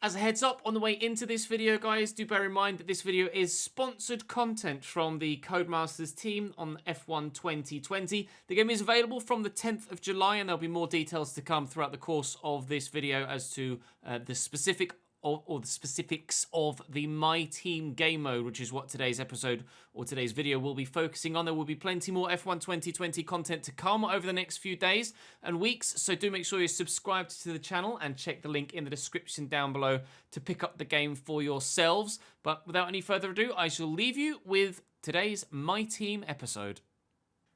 As a heads up on the way into this video, guys, do bear in mind that this video is sponsored content from the Codemasters team on F1 2020. The game is available from the 10th of July, and there'll be more details to come throughout the course of this video as to the specifics of the My Team game mode, which is what today's episode or today's video will be focusing on. There will be plenty more F1 2020 content to come over the next few days and weeks, so do make sure you're subscribed to the channel and check the link in the description down below to pick up the game for yourselves. But without any further ado, I shall leave you with today's My Team episode.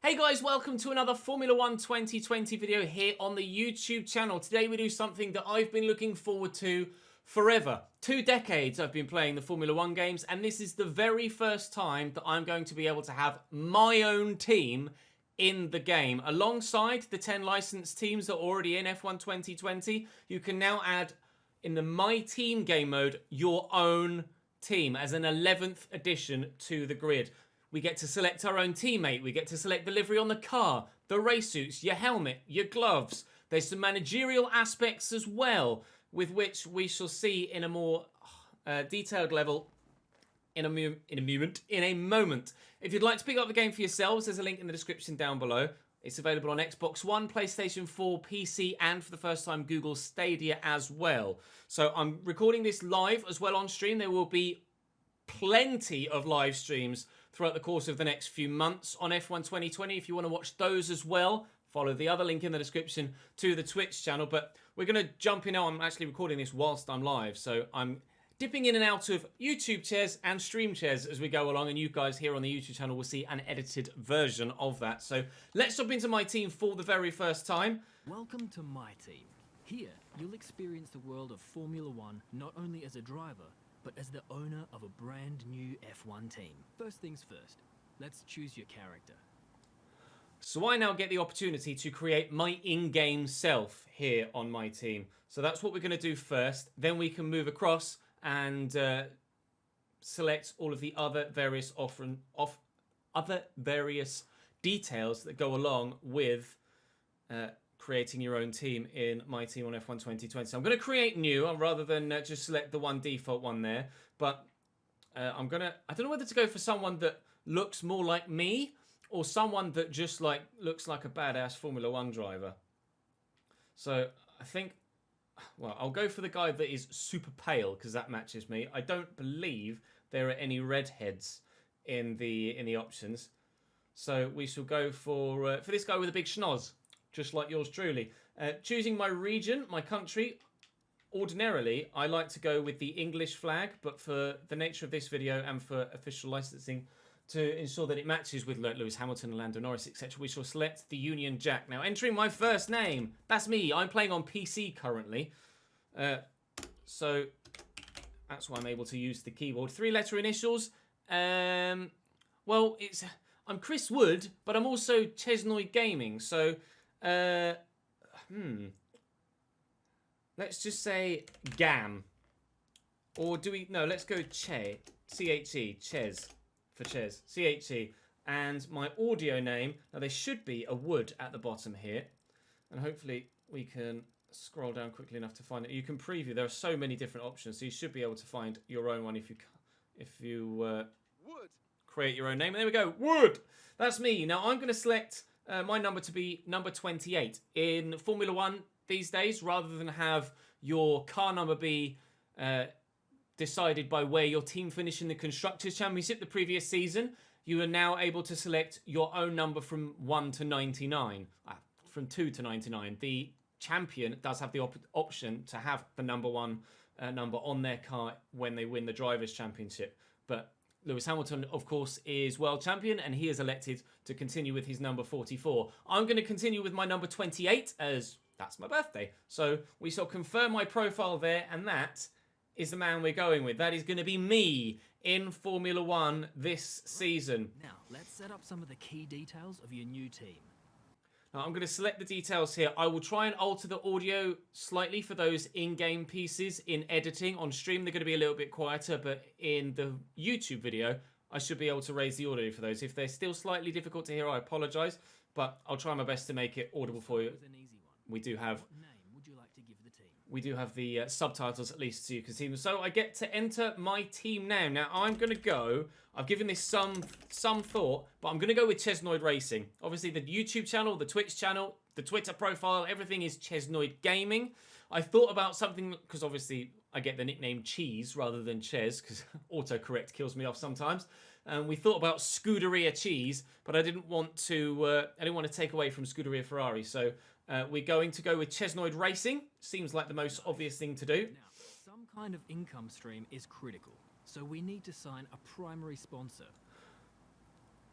Hey guys, welcome to another Formula 1 2020 video here on the YouTube channel. Today we do something that I've been looking forward to forever. 2 decades I've been playing the Formula 1 games, and this is the very first time that I'm going to be able to have my own team in the game. Alongside the 10 licensed teams that are already in F1 2020, you can now add, in the My Team game mode, your own team as an 11th addition to the grid. We get to select our own teammate, we get to select the livery on the car, the race suits, your helmet, your gloves. There's some managerial aspects as well, with which we shall see in a more detailed level in a moment. If you'd like to pick up the game for yourselves, there's a link in the description down below. It's available on Xbox One, PlayStation 4, PC, and for the first time, Google Stadia as well. So I'm recording this live as well on stream. There will be plenty of live streams throughout the course of the next few months on F1 2020. If you want to watch those as well, follow the other link in the description to the Twitch channel. But we're going to jump in now. I'm actually recording this whilst I'm live, so I'm dipping in and out of YouTube chairs and stream chairs as we go along, and you guys here on the YouTube channel will see an edited version of that. So let's jump into My Team for the very first time. Welcome to My Team. Here, you'll experience the world of Formula 1 not only as a driver, but as the owner of a brand new F1 team. First things first, let's choose your character. So I now get the opportunity to create my in-game self here on My Team. So that's what we're going to do first. Then we can move across and select all of the other various details that go along with creating your own team in My Team on F1 2020. So I'm going to create new rather than just select the one default one there. But I don't know whether to go for someone that looks more like me or someone that just looks like a badass Formula 1 driver. So I think, well, I'll go for the guy that is super pale because that matches me. I don't believe there are any redheads in the options. So we shall go for this guy with a big schnoz, just like yours truly. Choosing my region, my country. Ordinarily, I like to go with the English flag, but for the nature of this video and for official licensing, to ensure that it matches with Lewis Hamilton, Lando Norris, etc., we shall select the Union Jack. Now, entering my first name, that's me. I'm playing on PC currently, so that's why I'm able to use the keyboard. 3-letter initials. Well, I'm Chris Wood, but I'm also Chesnoy Gaming. So, let's just say Gam, or do we? No, let's go Che, C-H-E, Ches. For Ches, C-H-E, and my audio name, now there should be a Wood at the bottom here, and hopefully we can scroll down quickly enough to find it. You can preview, there are so many different options, so you should be able to find your own one if you Wood. Create your own name, and there we go, Wood! That's me. Now I'm going to select my number to be number 28. In Formula 1 these days, rather than have your car number be decided by where your team finished in the Constructors' Championship the previous season, you are now able to select your own number from 1 to 99. From 2 to 99. The champion does have the option to have the number 1 number on their car when they win the Drivers' Championship. But Lewis Hamilton, of course, is world champion, and he is elected to continue with his number 44. I'm going to continue with my number 28, as that's my birthday. So we shall confirm my profile there, and that is the man we're going with. That is going to be me in Formula 1 this season. Now, let's set up some of the key details of your new team. Now, I'm going to select the details here. I will try and alter the audio slightly for those in-game pieces in editing. On stream, they're going to be a little bit quieter, but in the YouTube video, I should be able to raise the audio for those. If they're still slightly difficult to hear, I apologise, but I'll try my best to make it audible for you. An easy one. We do have... What name would you like to give the team? we do have the subtitles at least so you can see them. So I get to enter my team now. Now I'm going to go, I've given this some thought, but I'm going to go with Chesnoid Racing. Obviously the YouTube channel, the Twitch channel, the Twitter profile, everything is Chesnoid Gaming. I thought about something, because obviously I get the nickname Cheese rather than Ches, because autocorrect kills me off sometimes. And we thought about Scuderia Cheese, but I didn't want to take away from Scuderia Ferrari. So we're going to go with Chesnoid Racing. Seems like the most obvious thing to do. Now, some kind of income stream is critical, so we need to sign a primary sponsor.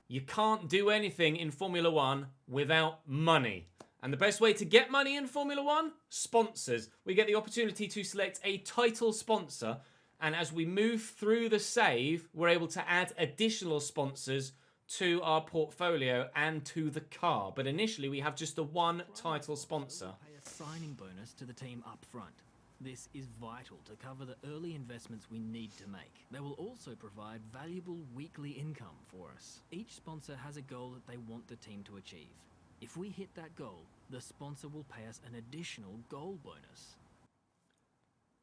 You can't do anything in Formula One without money. And the best way to get money in Formula One? Sponsors. We get the opportunity to select a title sponsor, and as we move through the save, we're able to add additional sponsors to our portfolio and to the car. But initially, we have just the one title sponsor. Pay a signing bonus to the team up front. This is vital to cover the early investments we need to make. They will also provide valuable weekly income for us. Each sponsor has a goal that they want the team to achieve. If we hit that goal, the sponsor will pay us an additional goal bonus.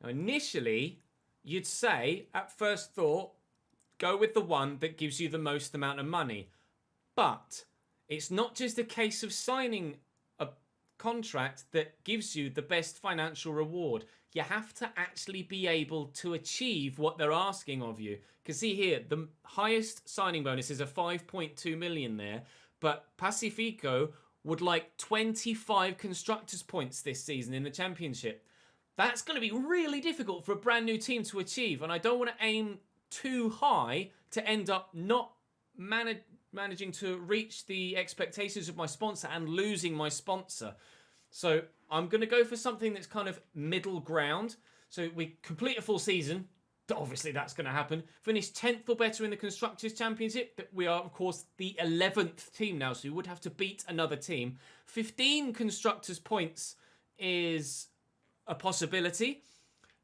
Now, initially, you'd say, at first thought, go with the one that gives you the most amount of money. But it's not just a case of signing a contract that gives you the best financial reward. You have to actually be able to achieve what they're asking of you. Because see here, the highest signing bonus is a 5.2 million there. But Pacifico would like 25 constructors points this season in the championship. That's going to be really difficult for a brand new team to achieve. And I don't want to aim too high to end up not managing to reach the expectations of my sponsor and losing my sponsor. So I'm going to go for something that's kind of middle ground. So we complete a full season. Obviously, that's going to happen. Finish 10th or better in the Constructors' Championship. We are, of course, the 11th team now, so we would have to beat another team. 15 Constructors' points is a possibility.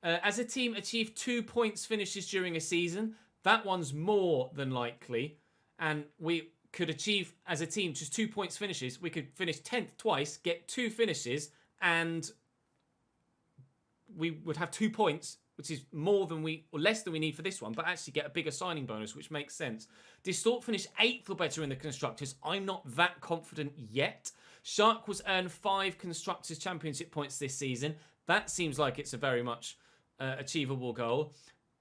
As a team, achieve 2 points finishes during a season. That one's more than likely. And we could achieve, as a team, just 2 points finishes. We could finish 10th twice, get 2 finishes, and we would have 2 points, which is less than we need for this one, but actually get a bigger signing bonus, which makes sense. Distort finish 8th or better in the Constructors. I'm not that confident yet. Shark was earned 5 Constructors Championship points this season. That seems like it's a very much achievable goal.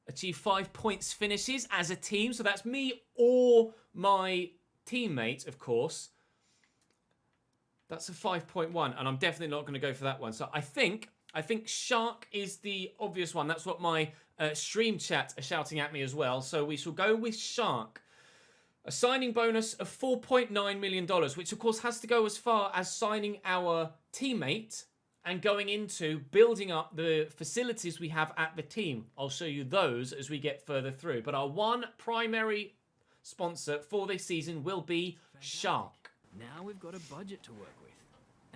Achieve 5 points finishes as a team. So that's me or my teammate, of course. That's a 5.1, and I'm definitely not going to go for that one. So I think Shark is the obvious one. That's what my stream chat are shouting at me as well. So we shall go with Shark. A signing bonus of $4.9 million, which of course has to go as far as signing our teammate and going into building up the facilities we have at the team. I'll show you those as we get further through. But our one primary sponsor for this season will be Shark. Now we've got a budget to work with.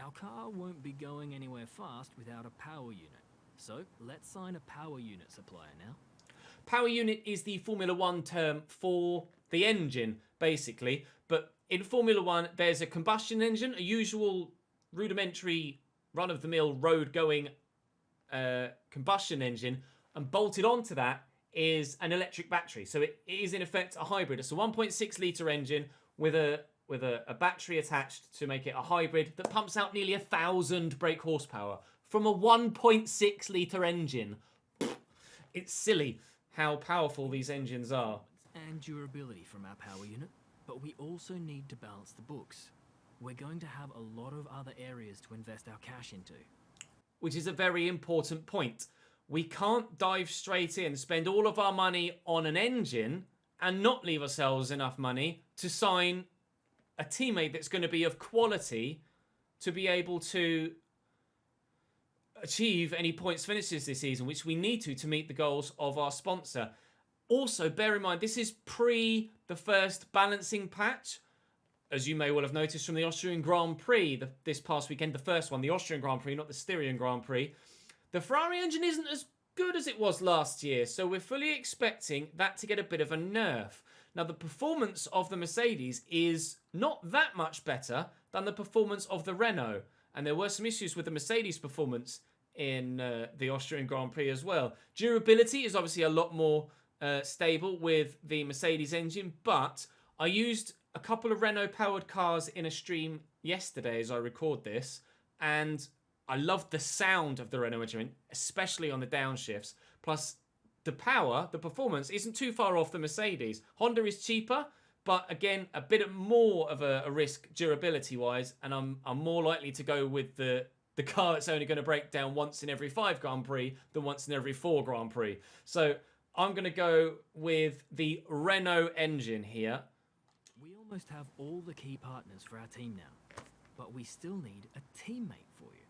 Our car won't be going anywhere fast without a power unit. So let's sign a power unit supplier now. Power unit is the Formula One term for the engine, basically. But in Formula One, there's a combustion engine, a usual rudimentary run-of-the-mill road-going combustion engine, and bolted onto that is an electric battery. So it is, in effect, a hybrid. It's a 1.6-litre engine with a battery attached to make it a hybrid that pumps out nearly 1,000 brake horsepower from a 1.6-litre engine. It's silly how powerful these engines are. And durability from our power unit, but we also need to balance the books. We're going to have a lot of other areas to invest our cash into. Which is a very important point. We can't dive straight in, spend all of our money on an engine and not leave ourselves enough money to sign a teammate that's going to be of quality to be able to achieve any points finishes this season, which we need to meet the goals of our sponsor. Also, bear in mind, this is pre the first balancing patch. As you may well have noticed from the Austrian Grand Prix this past weekend, the first one, the Austrian Grand Prix, not the Styrian Grand Prix, the Ferrari engine isn't as good as it was last year, so we're fully expecting that to get a bit of a nerf. Now, the performance of the Mercedes is not that much better than the performance of the Renault, and there were some issues with the Mercedes performance in the Austrian Grand Prix as well. Durability is obviously a lot more stable with the Mercedes engine, but I used a couple of Renault-powered cars in a stream yesterday as I record this, and I loved the sound of the Renault engine, especially on the downshifts. Plus, the power, the performance, isn't too far off the Mercedes. Honda is cheaper, but again, a bit more of a risk durability-wise, and I'm more likely to go with the car that's only going to break down once in every 5 Grand Prix than once in every 4 Grand Prix. So I'm going to go with the Renault engine here. We almost have all the key partners for our team now, but we still need a teammate for you.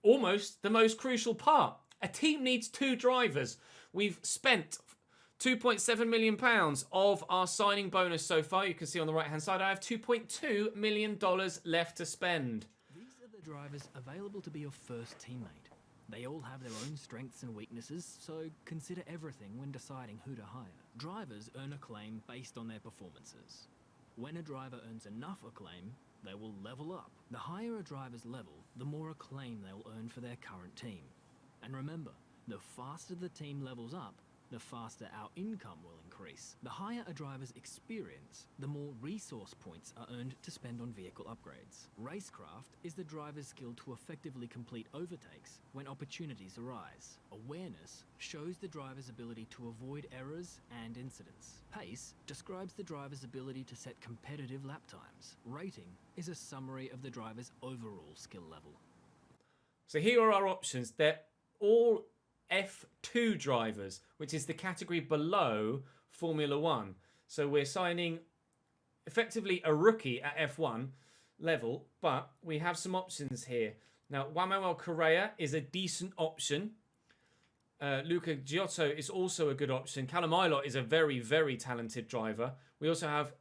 Almost the most crucial part. A team needs 2 drivers. We've spent £2.7 million of our signing bonus so far. You can see on the right-hand side, I have $2.2 million left to spend. These are the drivers available to be your first teammate. They all have their own strengths and weaknesses, so consider everything when deciding who to hire. Drivers earn acclaim based on their performances. When a driver earns enough acclaim, they will level up. The higher a driver's level, the more acclaim they'll earn for their current team. And remember, the faster the team levels up, the faster our income will increase. The higher a driver's experience, the more resource points are earned to spend on vehicle upgrades. Racecraft is the driver's skill to effectively complete overtakes when opportunities arise. Awareness shows the driver's ability to avoid errors and incidents. Pace describes the driver's ability to set competitive lap times. Rating is a summary of the driver's overall skill level. So here are our options. They're all F2 drivers, which is the category below Formula 1. So we're signing effectively a rookie at F1 level, but we have some options here. Now, Juan Manuel Correa is a decent option. Luca Giotto is also a good option. Callum Ilott is a very, very talented driver. We also have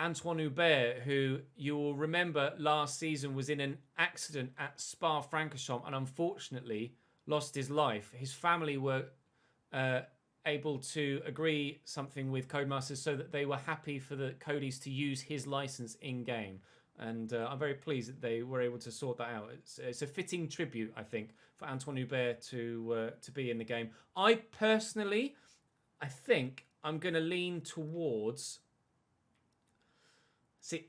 Antoine Hubert, who you will remember last season was in an accident at Spa-Francorchamps and unfortunately lost his life. His family were able to agree something with Codemasters so that they were happy for the Codies to use his license in-game. And I'm very pleased that they were able to sort that out. It's a fitting tribute, I think, for Antoine Hubert to be in the game. I think I'm going to lean towards... See,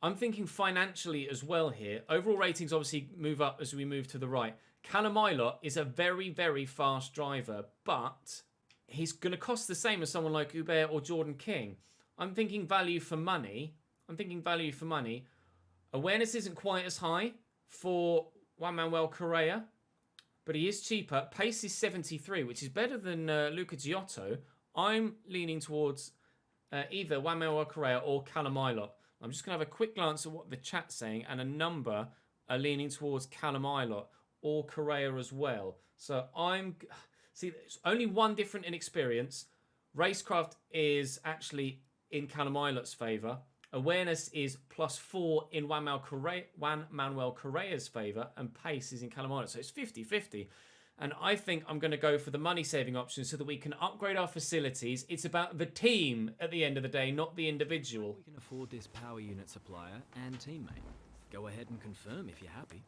I'm thinking financially as well here. Overall ratings obviously move up as we move to the right. Callum Ilott is a very, very fast driver, but he's going to cost the same as someone like Hubert or Jordan King. I'm thinking value for money. Awareness isn't quite as high for Juan Manuel Correa, but he is cheaper. Pace is 73, which is better than Luca Giotto. I'm leaning towards either Juan Manuel Correa or Callum Ilott. I'm just going to have a quick glance at what the chat's saying, and a number are leaning towards Callum Ilott or Correa as well. So see, there's only one different in experience. Racecraft is actually in Callum Ilott's favour. Awareness is +4 in Juan Manuel Correa's favour, and pace is in Callum Ilott. So it's 50-50. And I think I'm going to go for the money-saving option so that we can upgrade our facilities. It's about the team at the end of the day, not the individual. We can afford this power unit supplier and teammate. Go ahead and confirm if you're happy.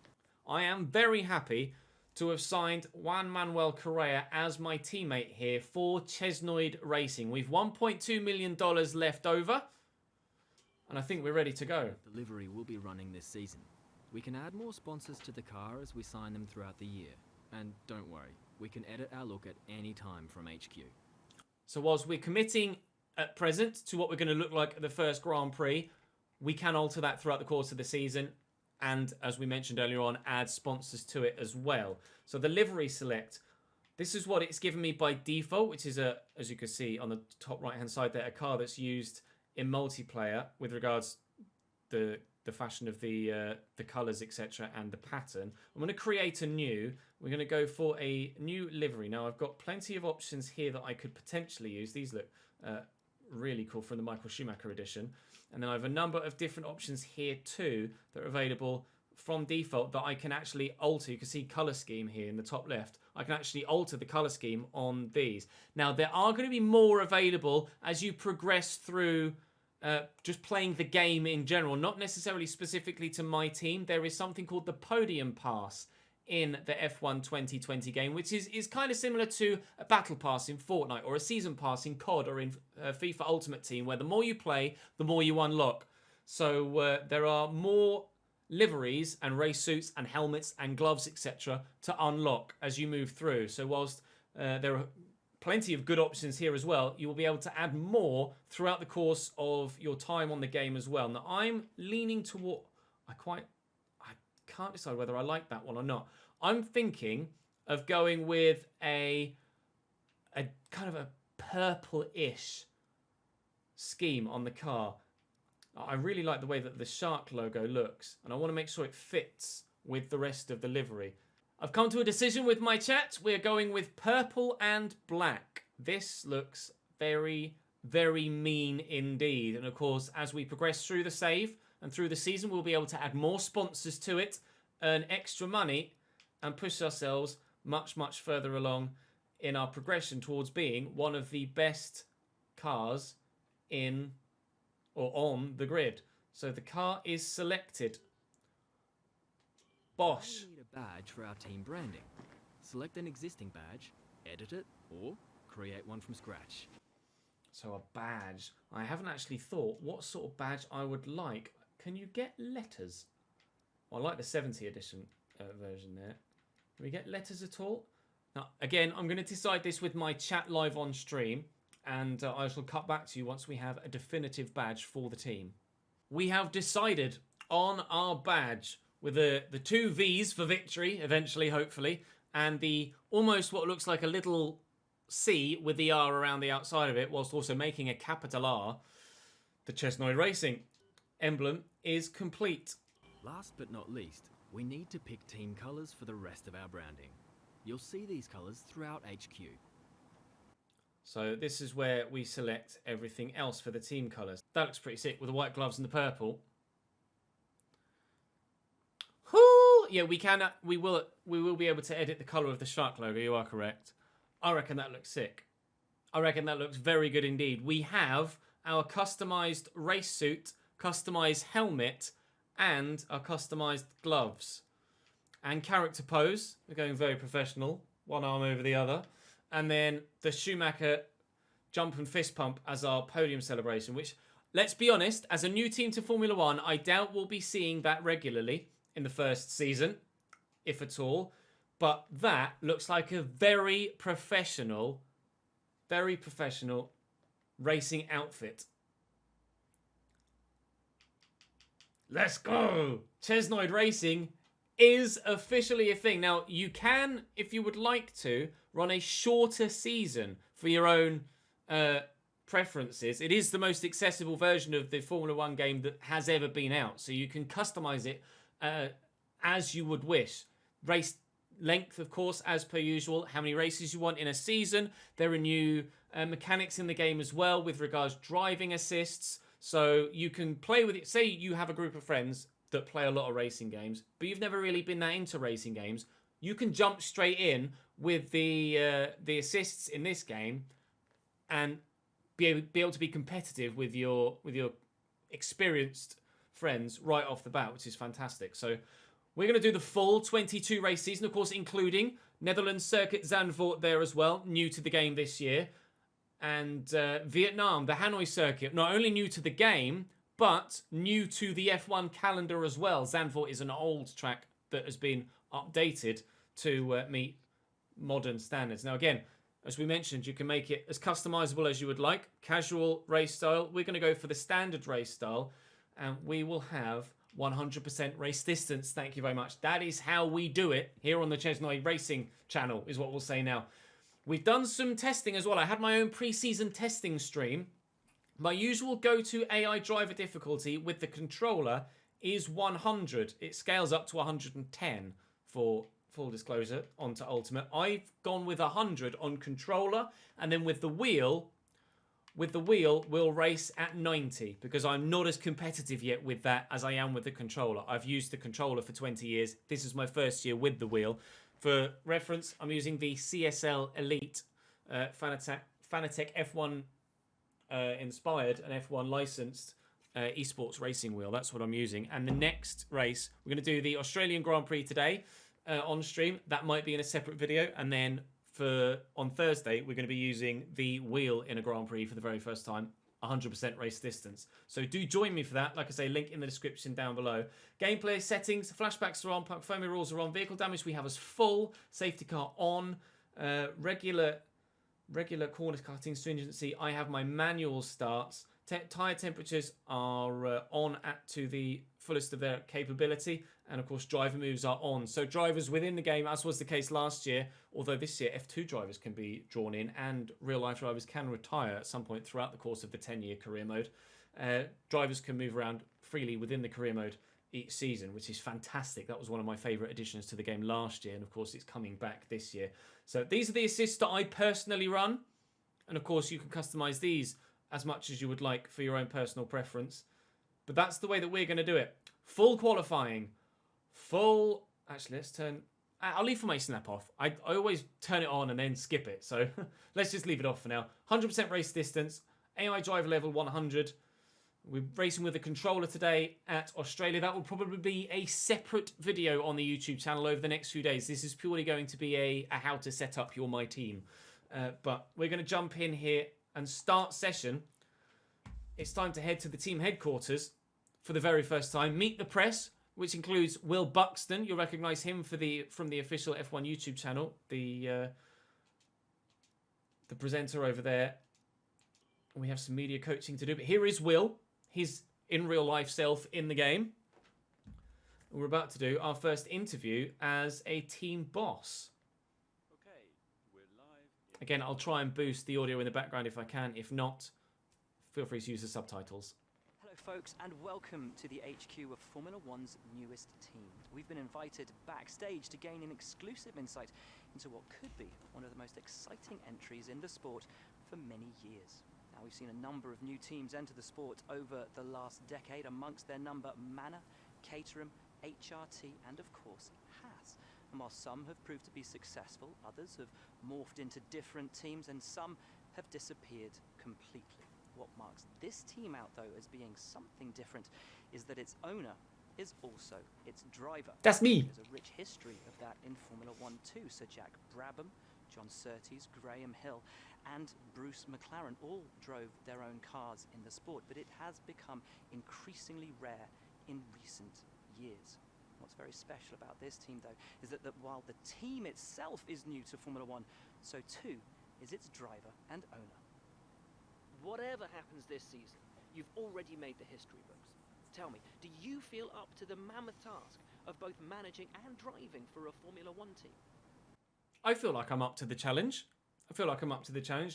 I am very happy to have signed Juan Manuel Correa as my teammate here for Chesnoid Racing. We've $1.2 million left over, and I think we're ready to go. The livery will be running this season. We can add more sponsors to the car as we sign them throughout the year. And don't worry, we can edit our look at any time from HQ. So whilst we're committing at present to what we're going to look like at the first Grand Prix, we can alter that throughout the course of the season. And as we mentioned earlier on, add sponsors to it as well. So the livery select, this is what it's given me by default, which is, as you can see on the top right-hand side there, a car that's used in multiplayer with regards to the fashion of the colours, etc., and the pattern. I'm going to create a new. We're going to go for a new livery. Now, I've got plenty of options here that I could potentially use. These look really cool from the Michael Schumacher edition. And then I have a number of different options here too that are available from default that I can actually alter. You can see colour scheme here in the top left. I can actually alter the colour scheme on these. Now, there are going to be more available as you progress through just playing the game in general, not necessarily specifically to my team. There is something called the Podium Pass in the F1 2020 game, which is kind of similar to a battle pass in Fortnite or a season pass in COD or in FIFA Ultimate Team, where the more you play, the more you unlock. So there are more liveries and race suits and helmets and gloves, etc., to unlock as you move through. So whilst there are plenty of good options here as well, you will be able to add more throughout the course of your time on the game as well. Now, I'm leaning toward... I can't decide whether I like that one or not. I'm thinking of going with a kind of a purple-ish scheme on the car. I really like the way that the shark logo looks, and I want to make sure it fits with the rest of the livery. I've come to a decision with my chat. We're going with purple and black. This looks very, very mean indeed. And of course, as we progress through the save and through the season, we'll be able to add more sponsors to it, earn extra money, and push ourselves much, much further along in our progression towards being one of the best cars in or on the grid. So the car is selected. Bosh. We need a badge for our team branding. Select an existing badge, edit it, or create one from scratch. So a badge. I haven't actually thought what sort of badge I would like. Can you get letters? Well, I like the 70 edition version there. Can we get letters at all? Now, again, I'm going to decide this with my chat live on stream, and I shall cut back to you once we have a definitive badge for the team. We have decided on our badge with the 2 V's for victory, eventually, hopefully, and the almost what looks like a little C with the R around the outside of it, whilst also making a capital R. The Chesnoid Racing emblem is complete. Last but not least, we need to pick team colours for the rest of our branding. You'll see these colours throughout HQ. So this is where we select everything else for the team colours. That looks pretty sick with the white gloves and the purple. Whoo! Yeah, we will be able to edit the colour of the shark logo. You are correct. I reckon that looks sick. I reckon that looks very good indeed. We have our customised race suit, customised helmet, and our customised gloves. And character pose. We're going very professional. One arm over the other. And then the Schumacher jump and fist pump as our podium celebration, which, let's be honest, as a new team to Formula One, I doubt we'll be seeing that regularly in the first season, if at all. But that looks like a very professional racing outfit. Let's go! Chesnoid Racing is officially a thing. Now, you can, if you would like to, run a shorter season for your own preferences. It is the most accessible version of the Formula One game that has ever been out. So you can customize it as you would wish. Race length, of course, as per usual. How many races you want in a season. There are new mechanics in the game as well with regards driving assists. So you can play with it. Say you have a group of friends that play a lot of racing games, but you've never really been that into racing games. You can jump straight in with the assists in this game and be able to be competitive with your experienced friends right off the bat, which is fantastic. So we're going to do the full 22 race season, of course, including Netherlands Circuit Zandvoort there as well, new to the game this year. And Vietnam, the Hanoi Circuit, not only new to the game, but new to the F1 calendar as well. Zandvoort is an old track that has been updated to meet modern standards. Now, again, as we mentioned, you can make it as customizable as you would like. Casual race style. We're going to go for the standard race style, and we will have 100% race distance. Thank you very much. That is how we do it here on the Chesnoid Racing channel, is what we'll say now. We've done some testing as well. I had my own pre-season testing stream. My usual go-to AI driver difficulty with the controller is 100. It scales up to 110 for full disclosure onto Ultimate. I've gone with 100 on controller, and then with the wheel, we'll race at 90 because I'm not as competitive yet with that as I am with the controller. I've used the controller for 20 years. This is my first year with the wheel. For reference, I'm using the CSL Elite Fanatec F1 inspired and F1 licensed esports racing wheel. That's what I'm using. And the next race, we're going to do the Australian Grand Prix today. on stream. That might be in a separate video. And then on Thursday, we're going to be using the wheel in a Grand Prix for the very first time. 100% race distance. So do join me for that. Like I say, link in the description down below. Gameplay settings, flashbacks are on, pump foamy rules are on, vehicle damage we have as full, safety car on, regular corner cutting, stringency. I have my manual starts. Tyre temperatures are on to the fullest of their capability, and of course driver moves are on. So drivers within the game, as was the case last year, although this year F2 drivers can be drawn in and real life drivers can retire at some point throughout the course of the 10-year career mode. Drivers can move around freely within the career mode each season, which is fantastic. That was one of my favourite additions to the game last year, and of course it's coming back this year. So these are the assists that I personally run, and of course you can customise these as much as you would like for your own personal preference. But that's the way that we're going to do it. Full qualifying. Actually, let's turn... I'll leave my snap off. I always turn it on and then skip it. So let's just leave it off for now. 100% race distance. AI driver level 100. We're racing with a controller today at Australia. That will probably be a separate video on the YouTube channel over the next few days. This is purely going to be a how to set up your My Team. But we're going to jump in here and start session. It's time to head to the team headquarters for the very first time. Meet the press, which includes Will Buxton. You'll recognise him from the official F1 YouTube channel. The presenter over there. We have some media coaching to do. But here is Will. He's in real life self in the game. We're about to do our first interview as a team boss. Okay, we're live. Again, I'll try and boost the audio in the background if I can. If not, feel free to use the subtitles. Hello folks, and welcome to the HQ of Formula One's newest team. We've been invited backstage to gain an exclusive insight into what could be one of the most exciting entries in the sport for many years. Now, we've seen a number of new teams enter the sport over the last decade, amongst their number Manor, Caterham, HRT and of course Haas. And while some have proved to be successful, others have morphed into different teams and some have disappeared completely. What marks this team out, though, as being something different is that its owner is also its driver. That's me. There's a rich history of that in Formula 1 too. Sir Jack Brabham, John Surtees, Graham Hill and Bruce McLaren all drove their own cars in the sport, but it has become increasingly rare in recent years. What's very special about this team, though, is that while the team itself is new to Formula 1, so too is its driver and owner. Whatever happens this season, you've already made the history books. Tell me, do you feel up to the mammoth task of both managing and driving for a Formula 1 team? I feel like I'm up to the challenge.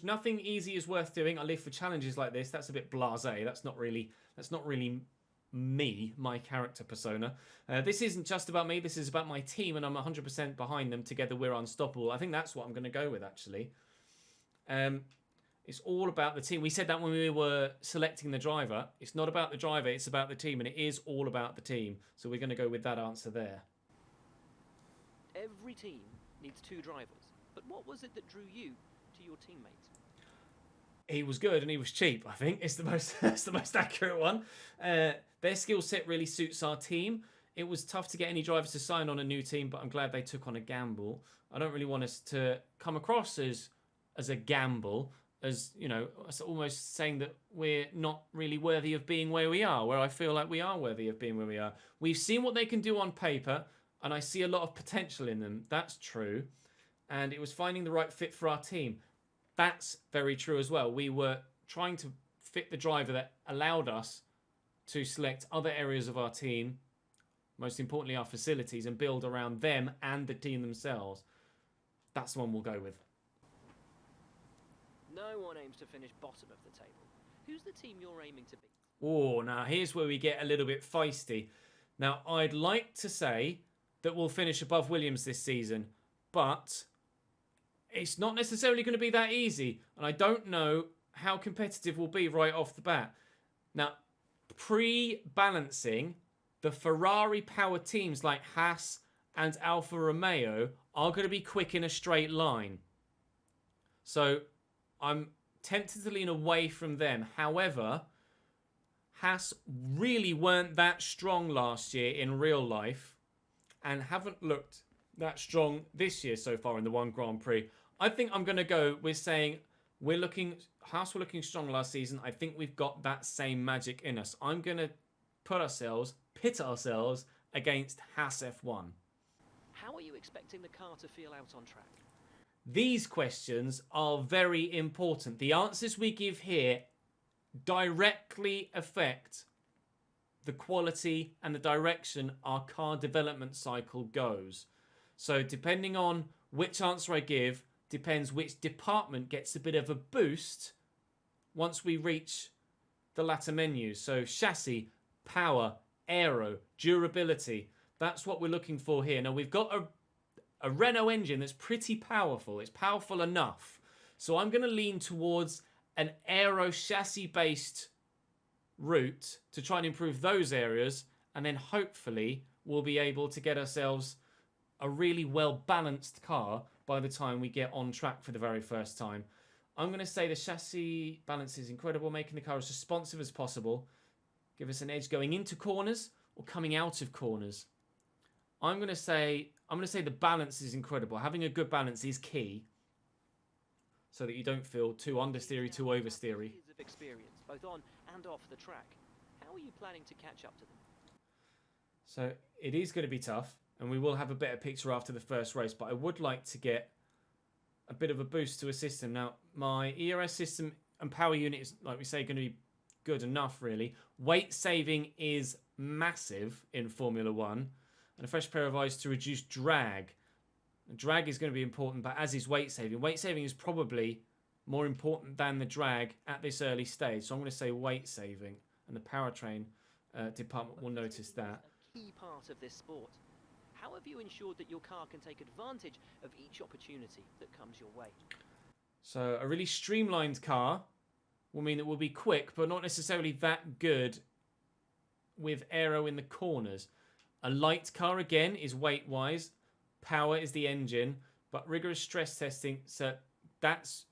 Nothing easy is worth doing. I live for challenges like this. That's a bit blasé. That's not really me, my character persona. This isn't just about me. This is about my team, and I'm 100% behind them. Together, we're unstoppable. I think that's what I'm going to go with, actually. It's all about the team. We said that when we were selecting the driver. It's not about the driver, it's about the team, and it is all about the team. So we're going to go with that answer there. Every team needs two drivers. But what was it that drew you to your teammate? He was good and he was cheap, I think. It's the most, it's the most accurate one. Their skill set really suits our team. It was tough to get any drivers to sign on a new team, but I'm glad they took on a gamble. I don't really want us to come across as a gamble, as, you know, almost saying that we're not really worthy of being where we are, where I feel like we are worthy of being where we are. We've seen what they can do on paper, and I see a lot of potential in them. That's true. And it was finding the right fit for our team. That's very true as well. We were trying to fit the driver that allowed us to select other areas of our team, most importantly our facilities, and build around them and the team themselves. That's the one we'll go with. No one aims to finish bottom of the table. Who's the team you're aiming to beat? Oh, now here's where we get a little bit feisty. Now, I'd like to say that we'll finish above Williams this season, but it's not necessarily going to be that easy, and I don't know how competitive we'll be right off the bat. Now, pre-balancing, the Ferrari-powered teams like Haas and Alfa Romeo are going to be quick in a straight line. So I'm tempted to lean away from them. However, Haas really weren't that strong last year in real life and haven't looked that strong this year so far in the one Grand Prix. I think I'm going to go with saying Haas were looking strong last season. I think we've got that same magic in us. I'm going to pit ourselves against Haas F1. How are you expecting the car to feel out on track? These questions are very important. The answers we give here directly affect the quality and the direction our car development cycle goes. So depending on which answer I give, depends which department gets a bit of a boost once we reach the latter menus. So chassis, power, aero, durability. That's what we're looking for here. Now we've got a Renault engine that's pretty powerful. It's powerful enough. So I'm going to lean towards an aero chassis based route to try and improve those areas. And then hopefully we'll be able to get ourselves a really well balanced car by the time we get on track for the very first time. I'm going to say the chassis balance is incredible, making the car as responsive as possible. Give us an edge going into corners or coming out of corners. I'm going to say the balance is incredible. Having a good balance is key, so that you don't feel too understeery, too oversteery. Years of experience, both on and off the track. How are you planning to catch up to them? So it is going to be tough, and we will have a better picture after the first race, but I would like to get a bit of a boost to a system. Now, my ERS system and power unit is, like we say, going to be good enough, really. Weight saving is massive in Formula 1, and a fresh pair of eyes to reduce drag. Drag is going to be important, but as is weight saving. Weight saving is probably more important than the drag at this early stage, so I'm going to say weight saving, and the powertrain department will notice that. A key part of this sport. How have you ensured that your car can take advantage of each opportunity that comes your way? So a really streamlined car will mean that we'll be quick, but not necessarily that good with aero in the corners. A light car, again, is weight-wise. Power is the engine, but rigorous stress testing, so that's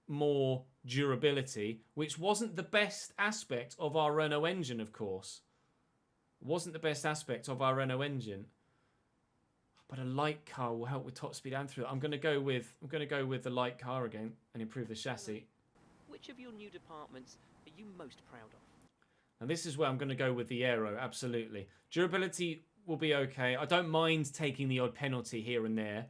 more durability, which wasn't the best aspect of our Renault engine, of course. Wasn't the best aspect of our Renault engine. But a light car will help with top speed and through. I'm going to go with the light car again and improve the chassis. Which of your new departments are you most proud of? And this is where I'm going to go with the aero, absolutely. Durability will be okay. I don't mind taking the odd penalty here and there.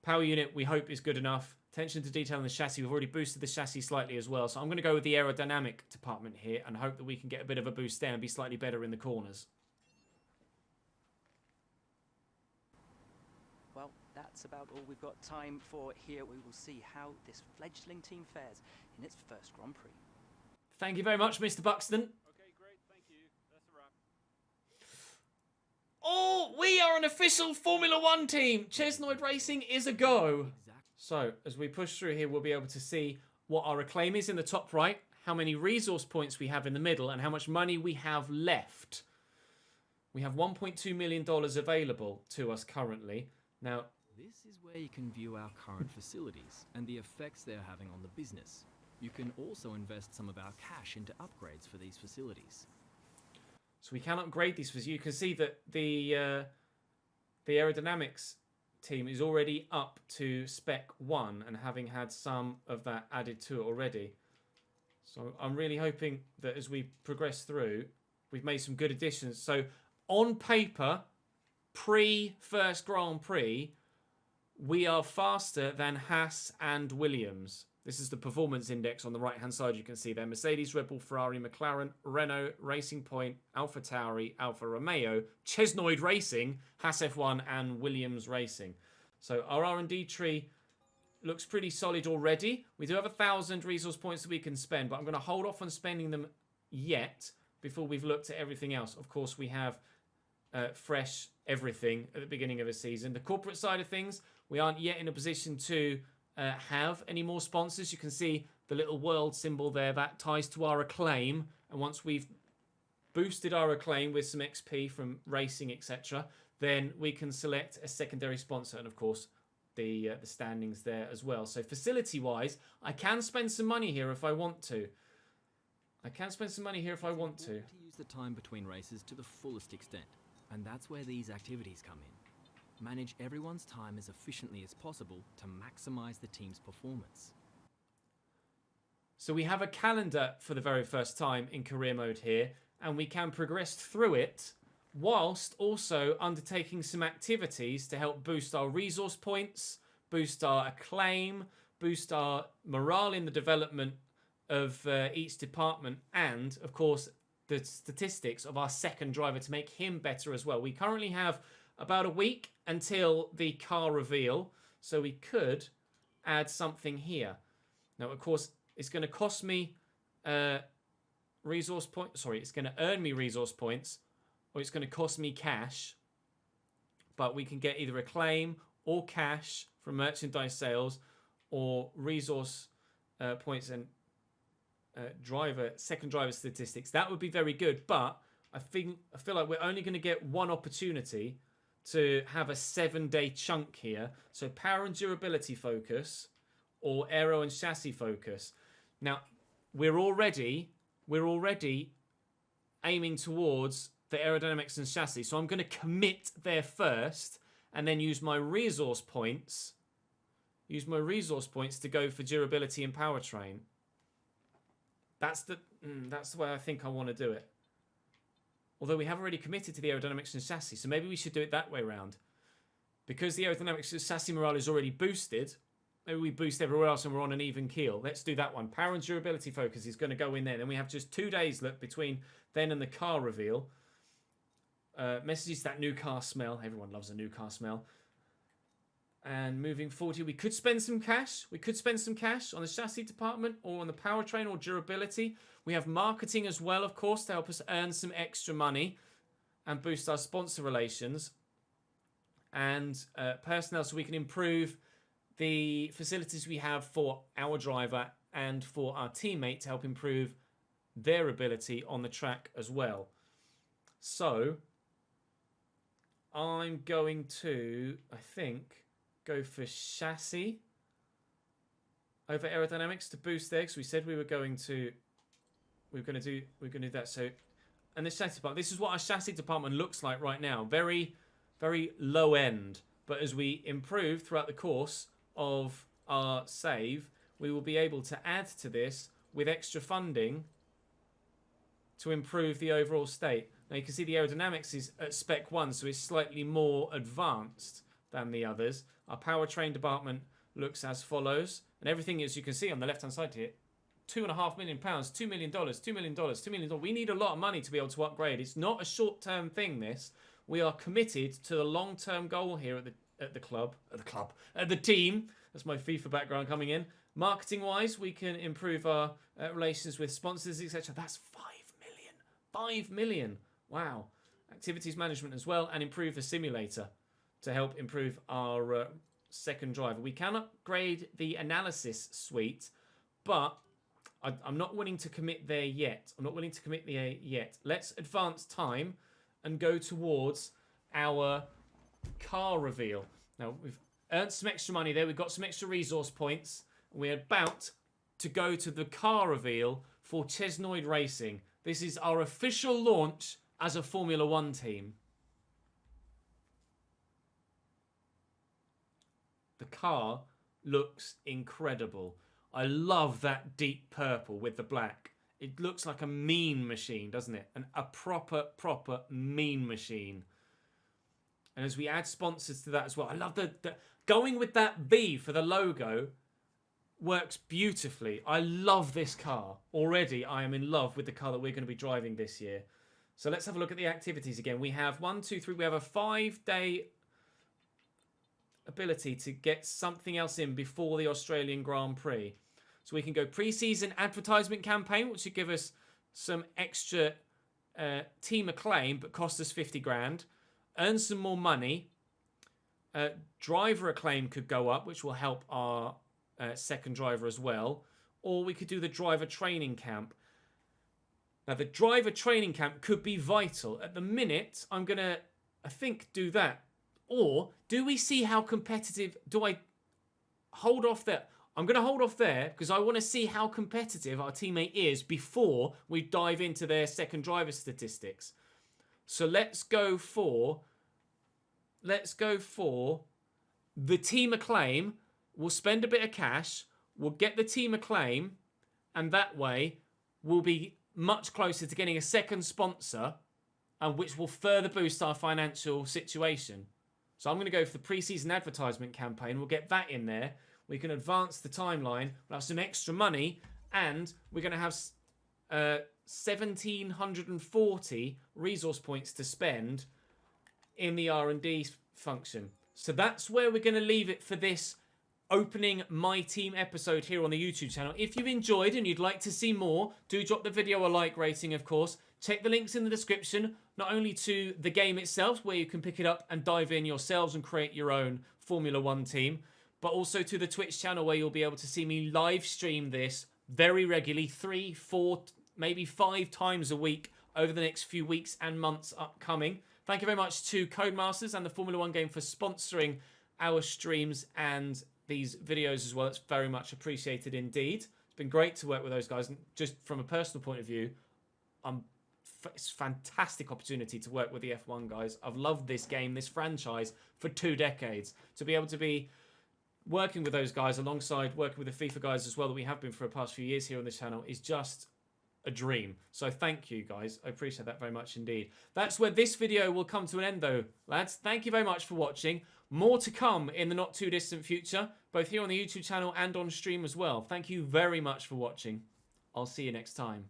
Power unit, we hope, is good enough. Attention to detail on the chassis. We've already boosted the chassis slightly as well. So I'm going to go with the aerodynamic department here and hope that we can get a bit of a boost there and be slightly better in the corners. Well, that's about all we've got time for here. We will see how this fledgling team fares in its first Grand Prix. Thank you very much, Mr. Buxton. Okay, great, thank you. That's a wrap. Oh, we are an official Formula 1 team. Chesnoid Racing is a go. So, as we push through here, we'll be able to see what our acclaim is in the top right, how many resource points we have in the middle, and how much money we have left. We have $1.2 million available to us currently. Now, This is where you can view our current facilities and the effects they're having on the business. You can also invest some of our cash into upgrades for these facilities. so we can upgrade these. You can see that the aerodynamics team is already up to spec 1 and having had some of that added to it already. So I'm really hoping that as we progress through, we've made some good additions. So on paper, pre-first Grand Prix, we are faster than Haas and Williams. This is the performance index on the right-hand side. You can see there. Mercedes, Red Bull, Ferrari, McLaren, Renault, Racing Point, Alfa Tauri, Alfa Romeo, Chesnoid Racing, Haas F1, and Williams Racing. So our R&D tree looks pretty solid already. We do have 1,000 resource points that we can spend, but I'm going to hold off on spending them yet before we've looked at everything else. Of course, we have fresh everything at the beginning of a season. The corporate side of things, we aren't yet in a position to have any more sponsors. You can see the little world symbol there. That ties to our acclaim. And once we've boosted our acclaim with some XP from racing, etc., then we can select a secondary sponsor. And of course, the standings there as well. So facility-wise, I can spend some money here if I want to. To use the time between races to the fullest extent, and that's where these activities come in. manage everyone's time as efficiently as possible to maximize the team's performance. So we have a calendar for the very first time in career mode here, and we can progress through it whilst also undertaking some activities to help boost our resource points, boost our acclaim, boost our morale in the development of each department, and of course the statistics of our second driver to make him better as well. We currently have about a week until the car reveal, so we could add something here. Now, of course, it's going to cost me resource points. Sorry, it's going to earn me resource points, or it's going to cost me cash. But we can get either acclaim or cash from merchandise sales, or resource points and second driver statistics. That would be very good, but I feel like we're only going to get one opportunity to have a 7-day chunk here. So power and durability focus, or aero and chassis focus. Now, we're already aiming towards the aerodynamics and chassis, so I'm going to commit there first, and then use my resource points. Use my resource points to go for durability and powertrain. That's the way I think I want to do it. Although we have already committed to the aerodynamics and chassis, so maybe we should do it that way around. Because the aerodynamics and chassis morale is already boosted, maybe we boost everywhere else and we're on an even keel. Let's do that one. Power and durability focus is going to go in there. Then we have just 2 days look between then and the car reveal. Messages that new car smell. Everyone loves a new car smell. And moving forward here, we could spend some cash. We could spend some cash on the chassis department or on the powertrain or durability. We have marketing as well, of course, to help us earn some extra money and boost our sponsor relations. And personnel, so we can improve the facilities we have for our driver and for our teammate to help improve their ability on the track as well. So I'm going to, I think, go for chassis over aerodynamics to boost there, because we said we were going to do that. So, and this chassis department, this is what our chassis department looks like right now. Very, very low end. But as we improve throughout the course of our save, we will be able to add to this with extra funding to improve the overall state. Now you can see the aerodynamics is at spec 1, so it's slightly more advanced than the others. Our powertrain department looks as follows, and everything, as you can see on the left hand side here, £2.5 million, $2 million, $2 million, $2 million. We need a lot of money to be able to upgrade. It's not a short term thing, this. We are committed to the long term goal here at the team. That's my FIFA background coming in. Marketing wise, we can improve our relations with sponsors, etc. That's 5 million. 5 million. Wow. Activities management as well, and improve the simulator to help improve our second driver. We can upgrade the analysis suite, but I'm not willing to commit there yet. Let's advance time and go towards our car reveal. Now, we've earned some extra money there. We've got some extra resource points. We're about to go to the car reveal for Chesnoid Racing. This is our official launch as a Formula One team. The car looks incredible. I love that deep purple with the black. It looks like a mean machine, doesn't it? A proper mean machine. And as we add sponsors to that as well, I love the going with that V for the logo works beautifully. I love this car. Already, I am in love with the car that we're going to be driving this year. So let's have a look at the activities again. We have 1, 2, 3. We have a 5-day ability to get something else in before the Australian Grand Prix. So we can go pre-season advertisement campaign, which should give us some extra team acclaim, but cost us 50 grand. Earn some more money. Driver acclaim could go up, which will help our second driver as well. Or we could do the driver training camp. Now, the driver training camp could be vital. At the minute, I'm going to, I think, do that. Or do we see how competitive... Do I hold off there? I'm going to hold off there because I want to see how competitive our teammate is before we dive into their second driver statistics. So let's go for let's go for the team acclaim. We'll spend a bit of cash. We'll get the team acclaim. And that way, we'll be much closer to getting a second sponsor, and which will further boost our financial situation. So I'm going to go for the pre-season advertisement campaign. We'll get that in there. We can advance the timeline. We'll have some extra money, and we're going to have 1,740 resource points to spend in the R&D function. So that's where we're going to leave it for this opening My Team episode here on the YouTube channel. If you enjoyed and you'd like to see more, do drop the video a like rating, of course. Check the links in the description, not only to the game itself, where you can pick it up and dive in yourselves and create your own Formula 1 team, but also to the Twitch channel, where you'll be able to see me live stream this very regularly, 3, 4, maybe 5 times a week over the next few weeks and months upcoming. Thank you very much to Codemasters and the Formula 1 game for sponsoring our streams and these videos as well. It's very much appreciated indeed. It's been great to work with those guys. And just from a personal point of view, it's a fantastic opportunity to work with the F1 guys. I've loved this game, this franchise, for 2 decades. To be able to be working with those guys alongside working with the FIFA guys as well, that we have been for the past few years here on this channel, is just a dream. So thank you guys. I appreciate that very much indeed. That's where this video will come to an end though, lads. Thank you very much for watching. More to come in the not too distant future, both here on the YouTube channel and on stream as well. Thank you very much for watching. I'll see you next time.